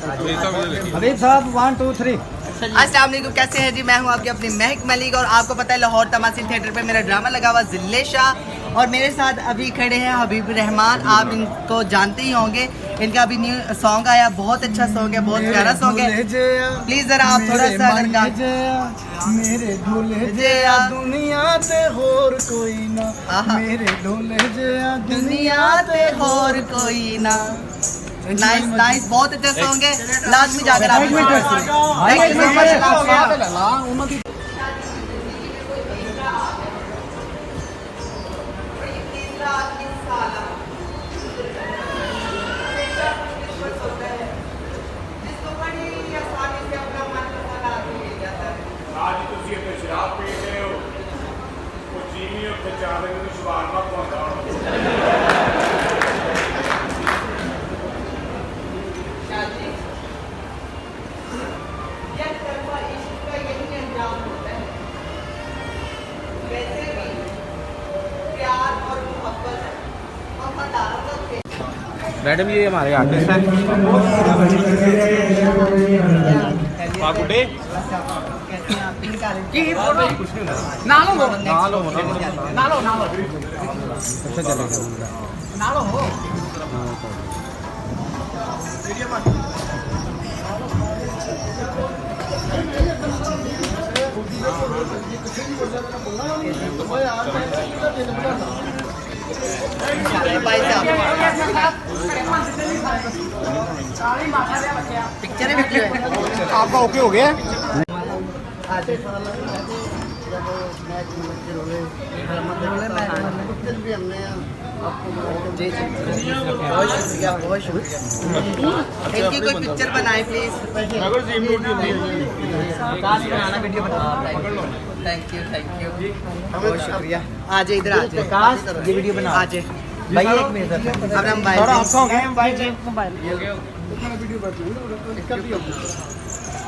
हबीब साहब 1 2 3। अस्सलाम वालेकुम, कैसे हैं जी? मैं हूं आपकी अपनी महक मलिक और आपको पता है लाहौर तमासील थिएटर पे मेरा ड्रामा लगा हुआ जिले शाह और मेरे साथ अभी खड़े हैं हबीब रहमान। आप इनको जानते ही होंगे, इनका अभी न्यू सॉन्ग आया, बहुत अच्छा सॉन्ग है, बहुत प्यारा सॉन्ग है। प्लीज जरा आप थोड़ा सा मेरे ढोले जया दुनिया ते होर कोई ना, मेरे ढोले जया दुनिया ते होर कोई ना। नाइस नाइस, बहुत अच्छा सॉन्ग है, लाजमी जाकर आप मैडम ये हमारे आर्टिस्ट हैं पाकुटे अच्छा पिक्चर वीडियो है आपका ओके हो गया? बहुत शुक्रिया। इनकी कोई पिक्चर बनाए प्लीज। वीडियो बना। थैंक यू बहुत शुक्रिया। आ जाए इधर, आ जाए ये वीडियो बना, आ जाए भाई। एक मिनट अब हम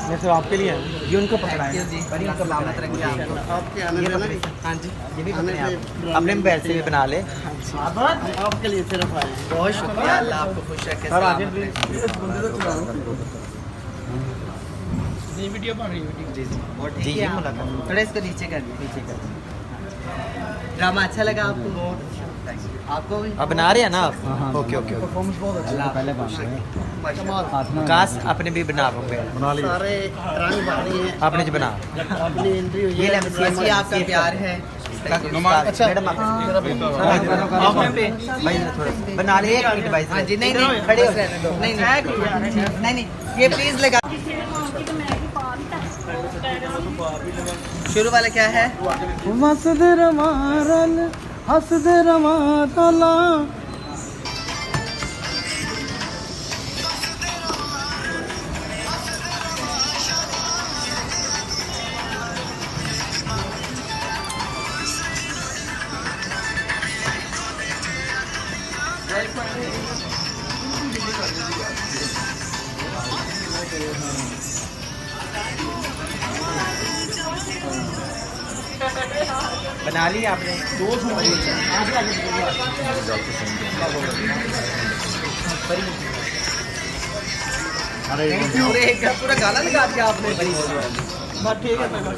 मैं सिर्फ आपके लिए ये उनको पकड़ा है जी, सलामत रखिए आपके आने में। हाँ जी, ये भी पकड़े आप अपने मोबाइल से भी बना ले। आपके लिए सिर्फ आए। बहुत शुक्रिया, अल्लाह आपको खुश रखे। ये वीडियो बन रही है जी जी जी जी, मुलाकात थोड़ा इसको नीचे कर दीजिए। ड्रामा अच्छा लगा आपको? बहुत अच्छा। आपको भी? अब बना रहे हैं ना आप? ओके ओके परफॉर्मेंस बहुत अच्छा पहले बन रहा है। काश अपने भी बना पाओगे, सारे रंग बारी हैं आपने जो बना अपनी एंट्री हुई है। ये आपका प्यार है। अच्छा मैडम आप भाई थोड़ा बना ले एक मिनट भाई। हाँ जी, नहीं नहीं खड़े हो रहने दो। नहीं नहीं ये प्लीज लगा। शुरू वाला क्या है? मसद रमारल हसद रमारला बना ली आपने? अरे पूरा गाना लगा दिया आपने। ठीक है मैडम